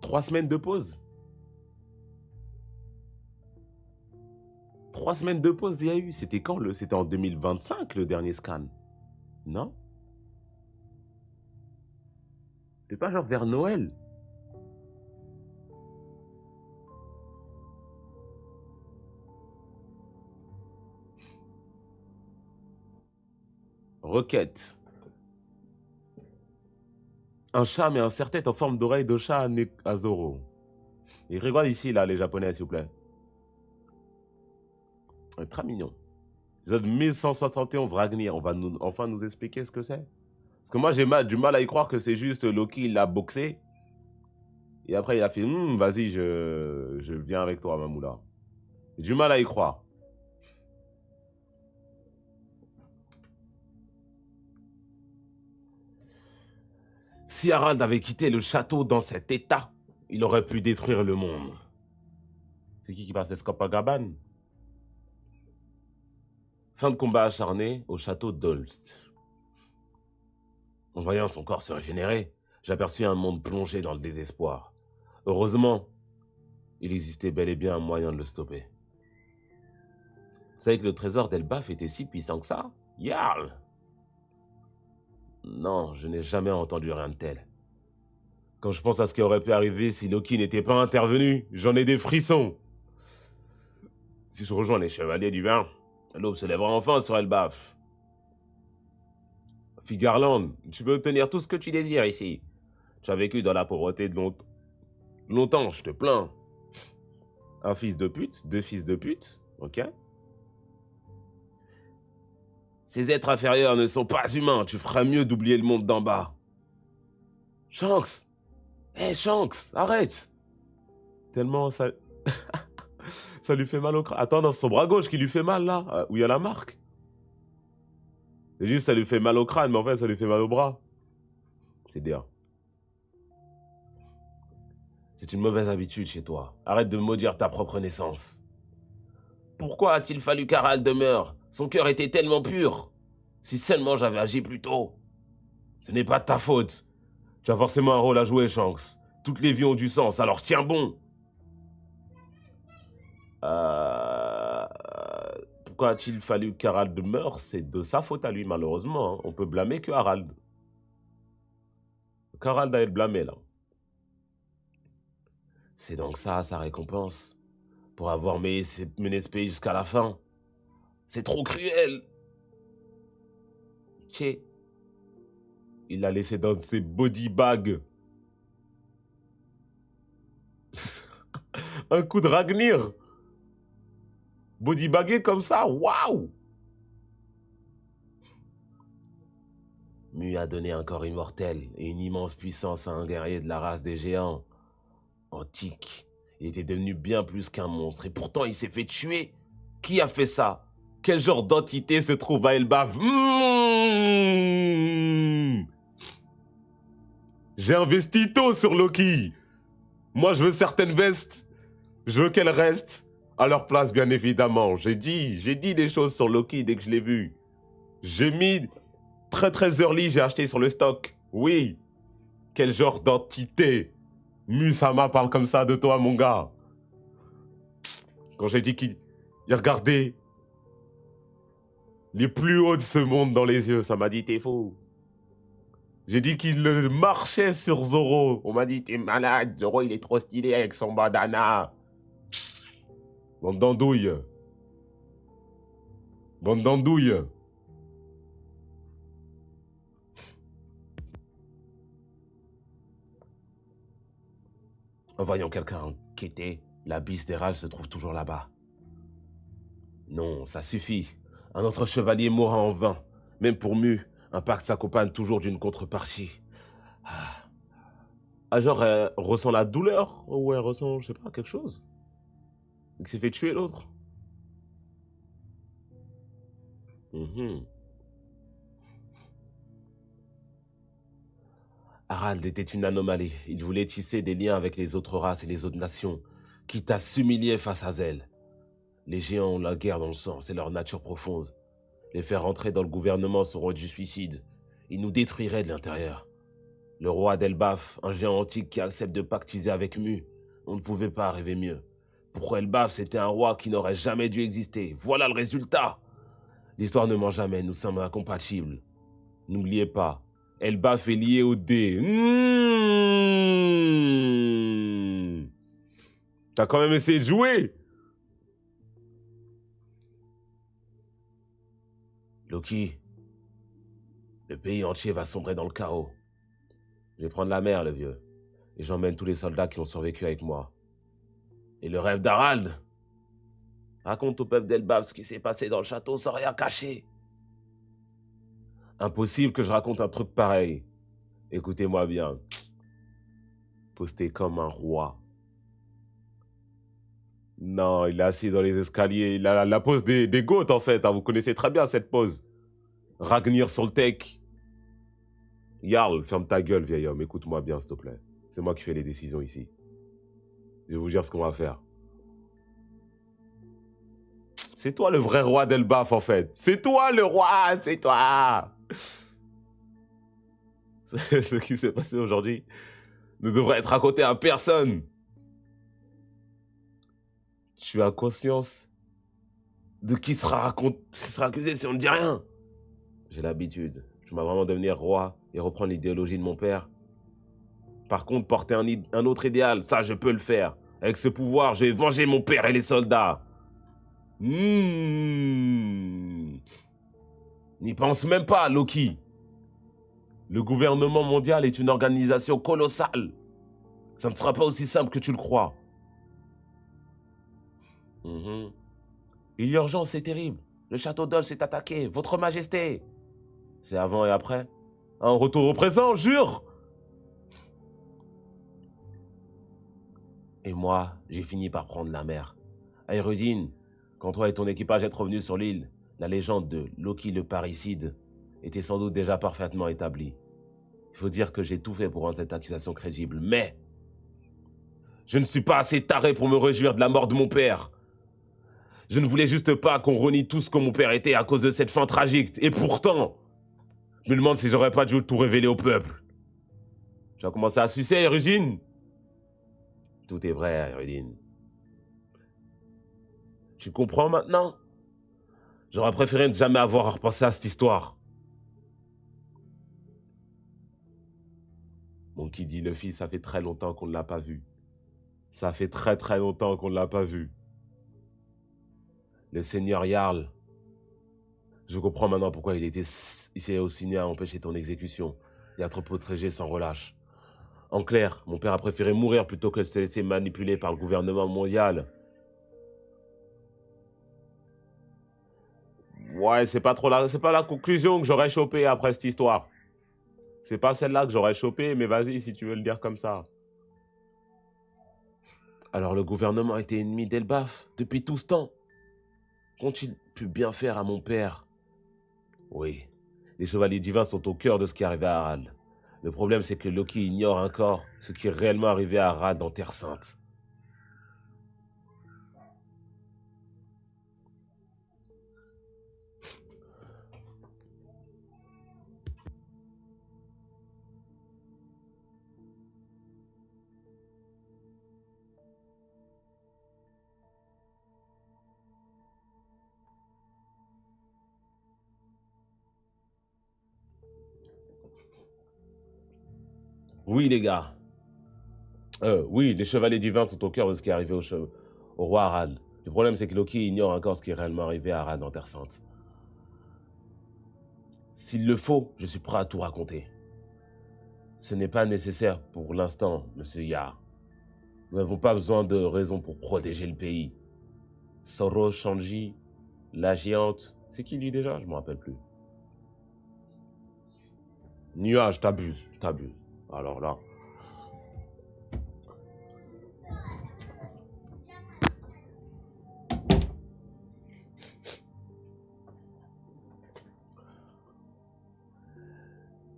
3 semaines de pause. 3 semaines de pause, il y a eu. C'était quand C'était en 2025, le dernier scan. Non? C'est pas genre vers Noël. Requête. Un chat met un serre-tête en forme d'oreille de chat à Zoro. Et regarde ici, là, les Japonais, s'il vous plaît. Très mignon. Épisode 1171, Ragnir. On va enfin nous expliquer ce que c'est. Parce que moi, j'ai du mal à y croire que c'est juste Loki, il l'a boxé. Et après, il a fait, vas-y, je viens avec toi, Mamoula. J'ai du mal à y croire. Si Harald avait quitté le château dans cet état, il aurait pu détruire le monde. C'est qui passe Escopagaban? Fin de combat acharné au château d'Holst. En voyant son corps se régénérer, j'aperçus un monde plongé dans le désespoir. Heureusement, il existait bel et bien un moyen de le stopper. Vous savez que le trésor d'Elbaf était si puissant que ça? Yarl! Non, je n'ai jamais entendu rien de tel. Quand je pense à ce qui aurait pu arriver si Loki n'était pas intervenu, j'en ai des frissons. Si je rejoins les chevaliers du vin, l'aube se lèvera enfin sur Elbaf. Fille Garland, tu peux obtenir tout ce que tu désires ici. Tu as vécu dans la pauvreté de longtemps, je te plains. Un fils de pute, 2 fils de pute, ok? Ces êtres inférieurs ne sont pas humains, tu feras mieux d'oublier le monde d'en bas. Shanks! Hé, Shanks, arrête! Tellement ça... ça lui fait mal au crâne. Attends, dans son bras gauche qui lui fait mal, là, où il y a la marque. C'est juste ça lui fait mal au crâne, mais en fait, ça lui fait mal au bras. C'est bien. C'est une mauvaise habitude chez toi. Arrête de maudire ta propre naissance. Pourquoi a-t-il fallu qu'Harald demeure? Son cœur était tellement pur. Si seulement j'avais agi plus tôt. Ce n'est pas de ta faute. Tu as forcément un rôle à jouer, Shanks. Toutes les vies ont du sens, alors tiens bon. Pourquoi a-t-il fallu qu'Harald meure? C'est de sa faute à lui, malheureusement. Hein. On peut blâmer que Harald. Qu'Harald a été blâmé, là. C'est donc ça, sa récompense. Pour avoir mené ce pays jusqu'à la fin. C'est trop cruel. Tché. Il l'a laissé dans ses body bags. Un coup de Ragnir. Bodybagué comme ça, waouh! Mu a donné un corps immortel et une immense puissance à un guerrier de la race des géants. Antique. Il était devenu bien plus qu'un monstre et pourtant il s'est fait tuer. Qui a fait ça? Quel genre d'entité se trouve à Elbaf? J'ai investi tôt sur Loki. Moi, je veux certaines vestes. Je veux qu'elles restent à leur place, bien évidemment. J'ai dit des choses sur Loki dès que je l'ai vu. J'ai mis très early, j'ai acheté sur le stock. Oui. Quel genre d'entité? Musama parle comme ça de toi, mon gars. Quand j'ai dit qu'il regardait les plus hauts de ce monde dans les yeux, ça m'a dit t'es fou. J'ai dit qu'il marchait sur Zoro. On m'a dit t'es malade, Zoro il est trop stylé avec son bandana. Bande d'andouilles. Bande d'andouilles. En voyant quelqu'un quitter, la bise d'Hérald se trouve toujours là-bas. Non, ça suffit. Un autre chevalier mourra en vain. Même pour Mu, un pacte s'accompagne toujours d'une contrepartie. Genre, elle ressent la douleur? Ou elle ressent, je sais pas, quelque chose? Il s'est fait tuer l'autre. Harald était une anomalie. Il voulait tisser des liens avec les autres races et les autres nations, quitte à s'humilier face à Zell. Les géants ont la guerre dans le sang, c'est leur nature profonde. Les faire rentrer dans le gouvernement serait du suicide. Ils nous détruiraient de l'intérieur. Le roi d'Elbaf, un géant antique qui accepte de pactiser avec Mu. On ne pouvait pas rêver mieux. Pour Elbaf, c'était un roi qui n'aurait jamais dû exister. Voilà le résultat. L'histoire ne ment jamais, nous sommes incompatibles. N'oubliez pas, Elbaf est lié au dé. T'as quand même essayé de jouer. Loki, le pays entier va sombrer dans le chaos. Je vais prendre la mer, le vieux, et j'emmène tous les soldats qui ont survécu avec moi. Et le rêve d'Harald? Raconte au peuple d'Elbaf ce qui s'est passé dans le château sans rien cacher. Impossible que je raconte un truc pareil. Écoutez-moi bien. Posté comme un roi. Non, il est assis dans les escaliers. Il a la pose des goths, en fait. Hein. Vous connaissez très bien cette pose. Ragnir sur le tech. Jarl, ferme ta gueule, vieil homme. Écoute-moi bien, s'il te plaît. C'est moi qui fais les décisions ici. Je vais vous dire ce qu'on va faire. C'est toi le vrai roi d'Elbaf, en fait. C'est toi le roi, c'est toi. Ce qui s'est passé aujourd'hui ne devrait être raconté à personne. Tu as conscience de qui sera accusé si on ne dit rien? J'ai l'habitude. Je m'as vraiment devenir roi et reprendre l'idéologie de mon père. Par contre, porter un autre idéal, ça je peux le faire. Avec ce pouvoir, je vais venger mon père et les soldats. N'y pense même pas, Loki. Le gouvernement mondial est une organisation colossale. Ça ne sera pas aussi simple que tu le crois. Il y a urgence, c'est terrible. Le château d'Ol s'est attaqué. Votre Majesté. C'est avant et après. Un retour au présent, jure. Et moi, j'ai fini par prendre la mer. Aérudine, quand toi et ton équipage êtes revenus sur l'île, la légende de Loki le parricide était sans doute déjà parfaitement établie. Il faut dire que j'ai tout fait pour rendre cette accusation crédible, mais je ne suis pas assez taré pour me réjouir de la mort de mon père. Je ne voulais juste pas qu'on renie tout ce que mon père était à cause de cette fin tragique. Et pourtant, je me demande si j'aurais pas dû tout révéler au peuple. Tu as commencé à sucer, Aérudine? Tout est vrai, Aérudine. Tu comprends maintenant? J'aurais préféré ne jamais avoir à repenser à cette histoire. Monkey D. Luffy, ça fait très longtemps qu'on ne l'a pas vu. Ça fait très très longtemps qu'on ne l'a pas vu. Le Seigneur Jarl. Je comprends maintenant pourquoi il s'est osciné à empêcher ton exécution et à te protéger sans relâche. En clair, mon père a préféré mourir plutôt que de se laisser manipuler par le gouvernement mondial. Ouais, c'est pas la conclusion que j'aurais chopée après cette histoire. C'est pas celle-là que j'aurais chopée, mais vas-y si tu veux le dire comme ça. Alors le gouvernement était ennemi d'Elbaf depuis tout ce temps. Qu'ont-ils pu bien faire à mon père? Oui, les chevaliers divins sont au cœur de ce qui est arrivé à Harald. Le problème, c'est que Loki ignore encore ce qui est réellement arrivé à Harald en Terre Sainte. Oui, les gars. Oui, les chevaliers divins sont au cœur de ce qui est arrivé au roi Harald. Le problème, c'est que Loki ignore encore ce qui est réellement arrivé à Harald en Terre Sainte. S'il le faut, je suis prêt à tout raconter. Ce n'est pas nécessaire pour l'instant, monsieur Yar. Nous n'avons pas besoin de raison pour protéger le pays. Soro Shanji, la géante... C'est qui lui déjà? Je ne me rappelle plus. Nuage, t'abuses. Alors là...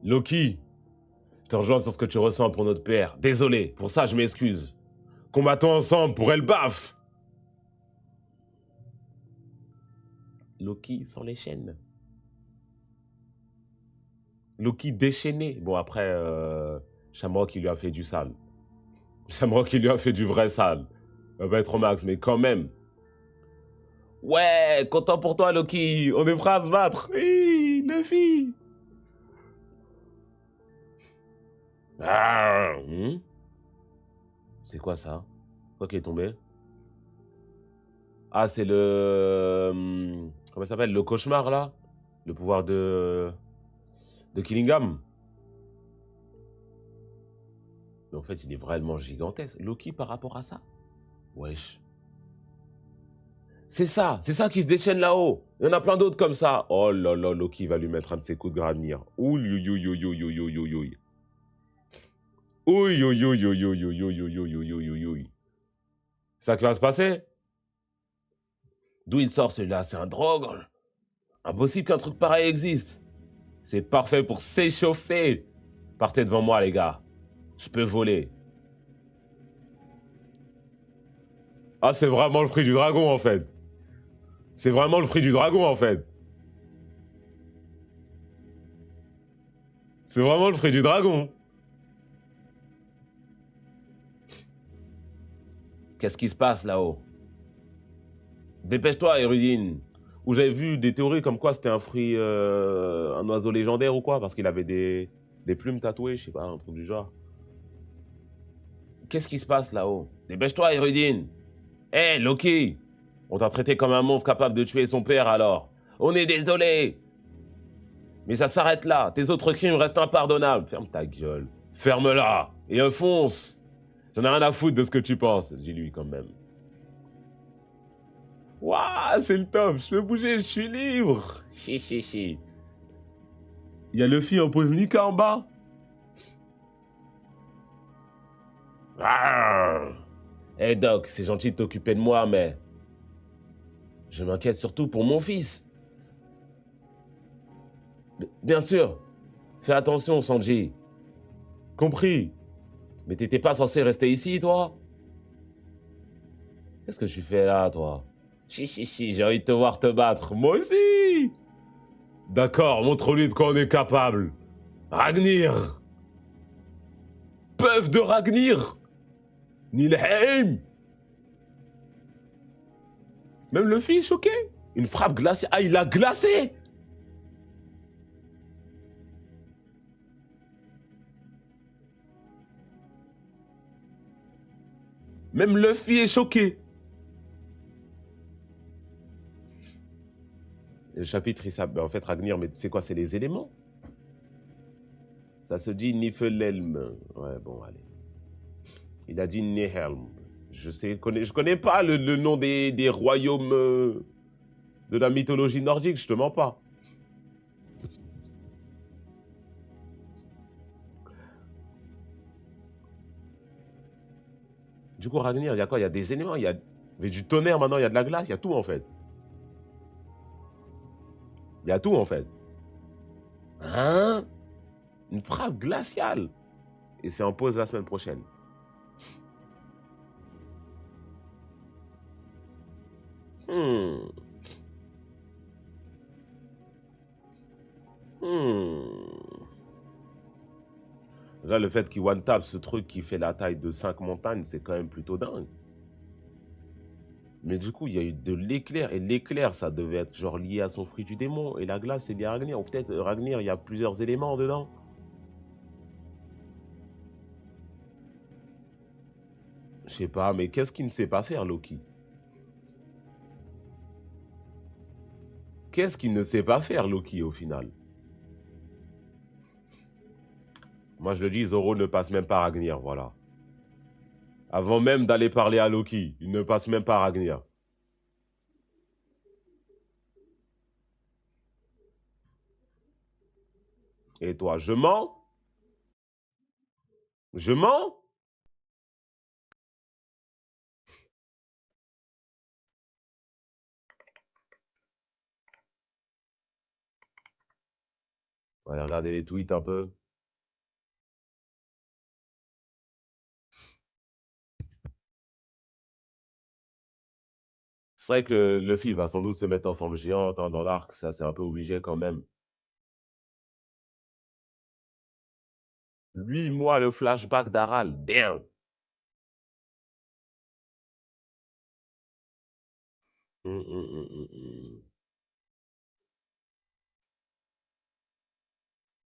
Loki, te rejoins sur ce que tu ressens pour notre père. Désolé, pour ça je m'excuse. Combattons ensemble pour Elbaf. Loki sans les chaînes. Loki déchaîné. Bon après, Shamrock, il lui a fait du sale. Shamrock, il lui a fait du vrai sale. Ça va être au max, mais quand même. Ouais, content pour toi, Loki. On est prêt à se battre. Oui, Luffy. Ah, c'est quoi ça? Quoi qui est tombé? Ah, c'est le... comment ça s'appelle? Le cauchemar, là? Le pouvoir de Killingham. Mais en fait, il est vraiment gigantesque. Loki par rapport à ça? Wesh. C'est ça qui se déchaîne là-haut. Il y en a plein d'autres comme ça. Oh là là, Loki va lui mettre un de ses coups de granir. Ouh, ouh, ouh, ouh, ouh, ouh, ouh, ouh, ouh. Ouh, ouh, ouh, ouh, ouh, ouh, ouh, ouh, ouh, ouh, ouh. C'est ça qui va se passer? D'où il sort celui-là? C'est un drogue? Impossible qu'un truc pareil existe. C'est parfait pour s'échauffer. Partez devant moi, les gars. Je peux voler. Ah, c'est vraiment le fruit du dragon, en fait. C'est vraiment le fruit du dragon, en fait. C'est vraiment le fruit du dragon. Qu'est-ce qui se passe là-haut? Dépêche-toi, Érudine. Où j'avais vu des théories comme quoi c'était un fruit, un oiseau légendaire ou quoi, parce qu'il avait des plumes tatouées, je sais pas, un truc du genre. Qu'est-ce qui se passe là-haut? Dépêche-toi, Érudine. Hé, Loki! On t'a traité comme un monstre capable de tuer son père alors. On est désolé! Mais ça s'arrête là. Tes autres crimes restent impardonnables. Ferme ta gueule. Ferme-la et enfonce. J'en ai rien à foutre de ce que tu penses, dis-lui quand même. Waouh, c'est le top. Je peux bouger, je suis libre. Chi. Il y a Luffy en pose Nika en bas. Hey Doc, c'est gentil de t'occuper de moi, mais je m'inquiète surtout pour mon fils. Bien sûr. Fais attention, Sanji. Compris. Mais t'étais pas censé rester ici, toi? Qu'est-ce que tu fais là, toi? Chi, j'ai envie de te voir te battre. Moi aussi! D'accord, montre-lui de quoi on est capable. Ragnir! Peuf de Ragnir! Nilheim! Même Luffy est choqué. Une frappe glacée. Ah, il a glacé! Même Luffy est choqué. Le chapitre, il s'appelle... En fait, Ragnir, mais c'est quoi? C'est les éléments? Ça se dit Niflhelm. Ouais, bon, allez. Il a dit Nihilm. Je connais pas le nom des royaumes de la mythologie nordique, je te mens pas. Du coup, Ragnir, il y a quoi? Il y a des éléments, il y a du tonnerre maintenant, il y a de la glace, il y a tout en fait. Il y a tout en fait. Hein? Une frappe glaciale. Et c'est en pause la semaine prochaine. Là, le fait qu'il one-tap ce truc qui fait la taille de 5 montagnes, c'est quand même plutôt dingue. Mais du coup, il y a eu de l'éclair. Et l'éclair, ça devait être genre lié à son fruit du démon. Et la glace, c'est lié à Ragnir. Ou peut-être Ragnir, il y a plusieurs éléments dedans. Je sais pas, mais qu'est-ce qu'il ne sait pas faire, Loki? Qu'est-ce qu'il ne sait pas faire, Loki, au final? Moi, je le dis, Zoro ne passe même pas Ragnir, voilà. Avant même d'aller parler à Loki, il ne passe même pas Ragnir. Et toi, je mens? Je mens? On va aller regarder les tweets un peu. C'est vrai que Luffy va sans doute se mettre en forme géante hein, dans l'arc, ça c'est un peu obligé quand même. 8 mois le flashback d'Aral. Damn. Hum, hum, hum, hum, hum.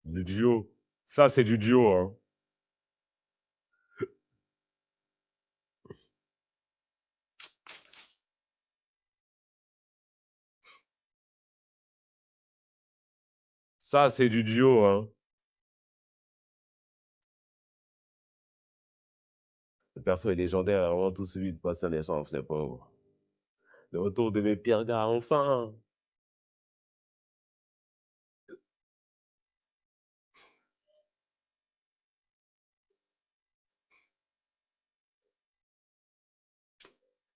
Du duo. Ça, c'est du duo, hein. Ça, c'est du duo, hein. Le perso est légendaire, vraiment tout celui de passer naissance, les pauvres. Le retour de mes pires gars, enfin.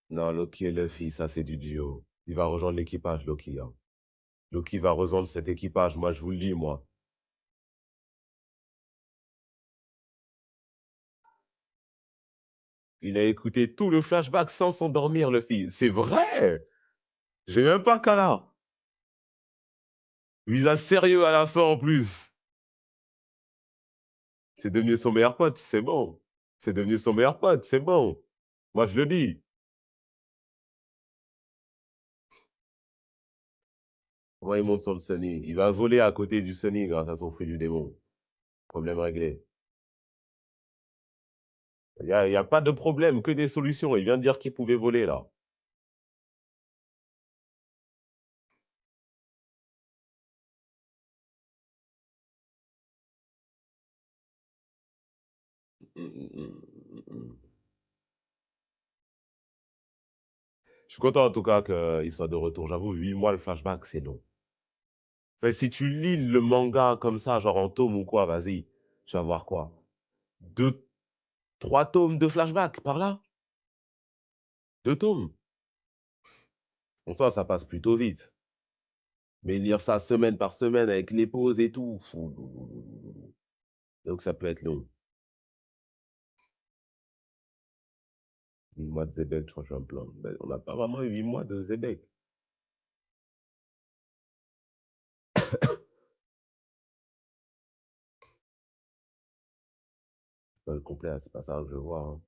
Non, Loki et Luffy, ça, c'est du duo. Il va rejoindre l'équipage, Loki, hein. Loki va rejoindre cet équipage, moi, je vous le dis, moi. Il a écouté tout le flashback sans s'endormir, Luffy. C'est vrai! J'ai même pas qu'à là. Visa sérieux à la fin, en plus. C'est devenu son meilleur pote, c'est bon. C'est devenu son meilleur pote, c'est bon. Moi, je le dis. Moi, il monte sur le Sunny. Il va voler à côté du Sunny grâce à son fruit du démon. Problème réglé. Il y a pas de problème, que des solutions. Il vient de dire qu'il pouvait voler, là. Je suis content, en tout cas, qu'il soit de retour. J'avoue, 8 mois, le flashback, c'est long. Enfin, si tu lis le manga comme ça, genre en tome ou quoi, vas-y. Tu vas voir quoi? 2, 3 tomes de flashback, par là? 2 tomes. En soi, ça passe plutôt vite. Mais lire ça semaine par semaine avec les pauses et tout. Donc ça peut être long. 8 mois de Zebek, je crois que je suis un plan. Ben, on n'a pas vraiment eu 8 mois de Zebek. Pas le complet, c'est pas ça que je vois, hein.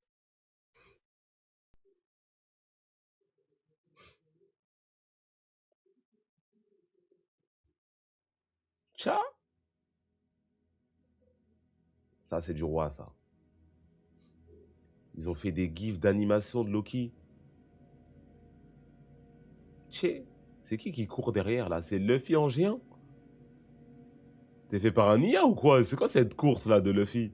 Tcha. Ça, c'est du roi, ça. Ils ont fait des gifs d'animation de Loki. Tché. C'est qui court derrière, là? C'est Luffy en géant? T'es fait par un IA ou quoi? C'est quoi cette course-là de Luffy?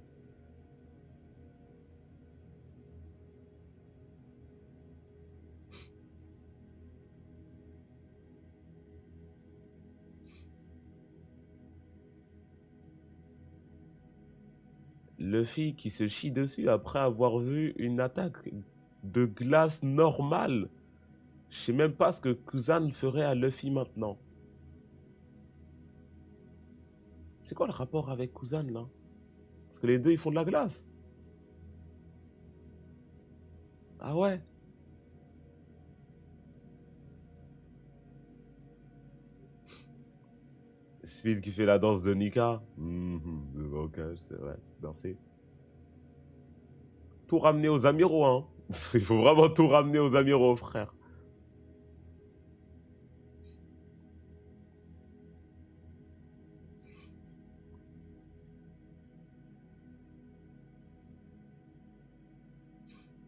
Luffy qui se chie dessus après avoir vu une attaque de glace normale. Je sais même pas ce que Kuzan ferait à Luffy maintenant. C'est quoi le rapport avec Kuzan là? Parce que les deux ils font de la glace. Ah ouais? Speed qui fait la danse de Nika. Le blocage, c'est vrai. Merci. Tout ramener aux amiraux, hein. Il faut vraiment tout ramener aux amiraux, frère.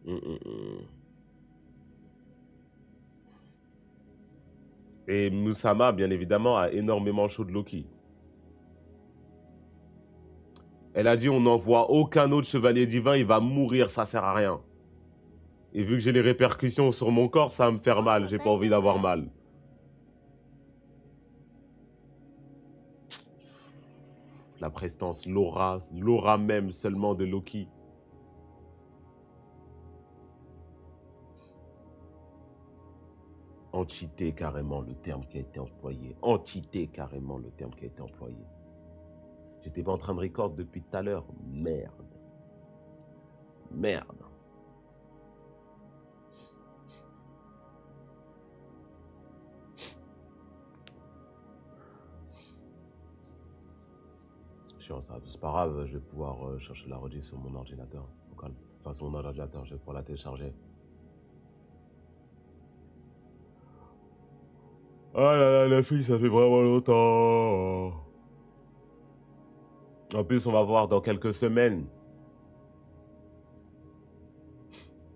Hum, hum, hum. Et Musama, bien évidemment, a énormément chaud de Loki. Elle a dit on n'envoie aucun autre chevalier divin, il va mourir, ça sert à rien. Et vu que j'ai les répercussions sur mon corps, ça va me faire mal, j'ai pas envie d'avoir mal. La prestance, l'aura même seulement de Loki. Entité carrément le terme qui a été employé. Entité carrément le terme qui a été employé. J'étais pas en train de record depuis tout à l'heure. Merde. Merde. chiant ça. C'est pas grave, je vais pouvoir chercher la rediff sur mon ordinateur. Au calme. Enfin, sur mon ordinateur, je vais pouvoir la télécharger. Ah là là, la fille, ça fait vraiment longtemps. En plus, on va voir dans quelques semaines.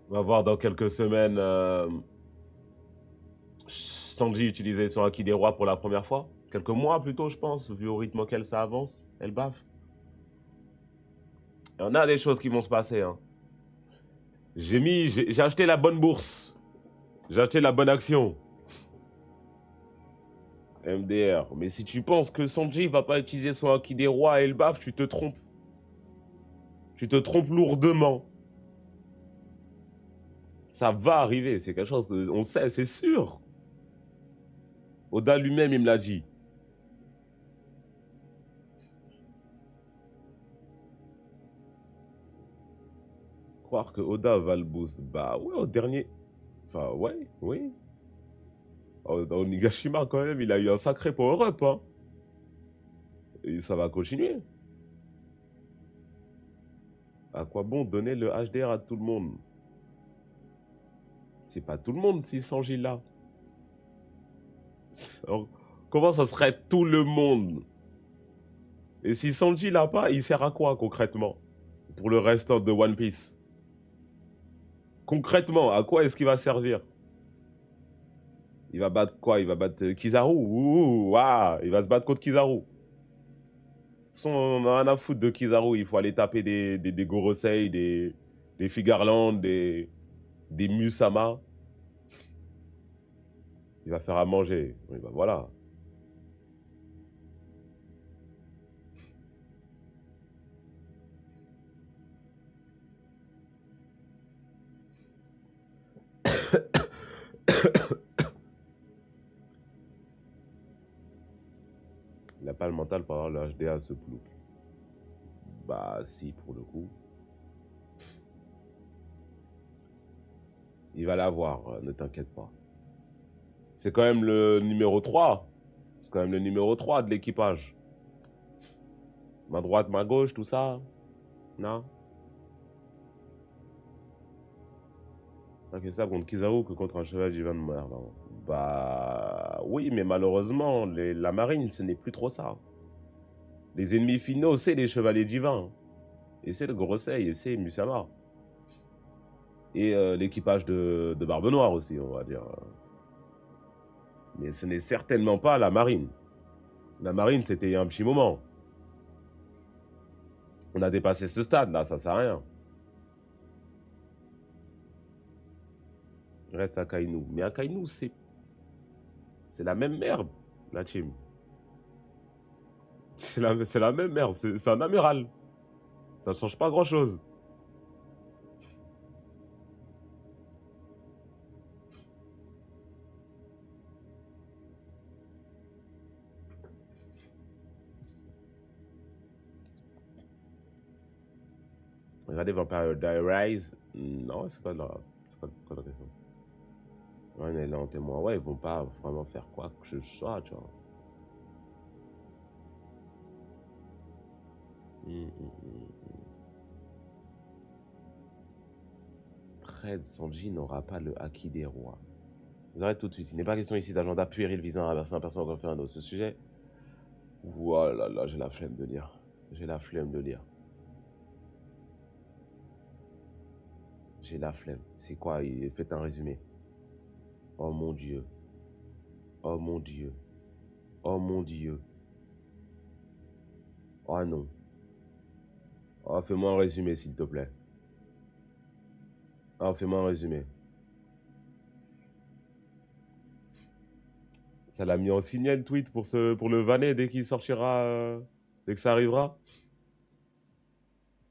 On va voir dans quelques semaines Sanji utiliser son Haki des Rois pour la première fois. Quelques mois plutôt, je pense, vu au rythme auquel ça avance. Elle baffe. Il y en a des choses qui vont se passer. Hein. J'ai acheté la bonne bourse. J'ai acheté la bonne action. MDR. Mais si tu penses que Sanji va pas utiliser son Haki des Rois et le baffe, tu te trompes. Tu te trompes lourdement. Ça va arriver, c'est quelque chose que on sait, c'est sûr. Oda lui-même, il me l'a dit. Croire que Oda va le boost. Bah ouais, au dernier... Enfin, ouais, oui. Dans Nigashima, quand même, il a eu un sacré power-up. Hein. Et ça va continuer. À quoi bon donner le HDR à tout le monde? C'est pas tout le monde si Sanji là. Alors, comment ça serait tout le monde? Et si Sanji l'a pas, il sert à quoi concrètement? Pour le restant de One Piece. Concrètement, à quoi est-ce qu'il va servir? Il va battre quoi? Il va battre Kizaru? Ouh, ah, il va se battre contre Kizaru. On a rien à foutre de Kizaru. Il faut aller taper des Gorosei, des Figarland, des Musama. Il va faire à manger. Oui, bah voilà. Il n'a pas le mental pour avoir le HDA à ce plouc. Bah si, pour le coup. Il va l'avoir, ne t'inquiète pas. C'est quand même le numéro 3. C'est quand même le numéro 3 de l'équipage. Ma droite, ma gauche, tout ça. Non? Ok, ça contre Kizaru que contre un cheval divin de mer. Bah oui, mais malheureusement, la marine, ce n'est plus trop ça. Les ennemis finaux, c'est les chevaliers divins. Et c'est le Gorosei, et c'est Musama. Et l'équipage de Barbe Noire aussi, on va dire. Mais ce n'est certainement pas la marine. La marine, c'était il y a un petit moment. On a dépassé ce stade, là, ça sert à rien. Il reste Akainu. Mais Akainu, c'est la même merde, la team. C'est la même merde, c'est un amiral. Ça ne change pas grand-chose. Regardez Vampire Diaries. Non, c'est quoi la question? Ouais, on est là en témoin. Ouais, ils vont pas vraiment faire quoi que ce soit, tu vois. Fred Sanji n'aura pas le Haki des Rois. Vous arrêtez tout de suite. Il n'est pas question ici d'agenda puéril visant à inverser un personnage dans un autre. Ce sujet. Voilà, là, j'ai la flemme de lire. J'ai la flemme de lire. J'ai la flemme. C'est quoi? Faites un résumé. Oh mon Dieu. Oh mon Dieu. Oh mon Dieu. Oh non. Oh, fais-moi un résumé, s'il te plaît. Oh, fais-moi un résumé. Ça l'a mis en signal tweet pour le vanner dès qu'il sortira, dès que ça arrivera.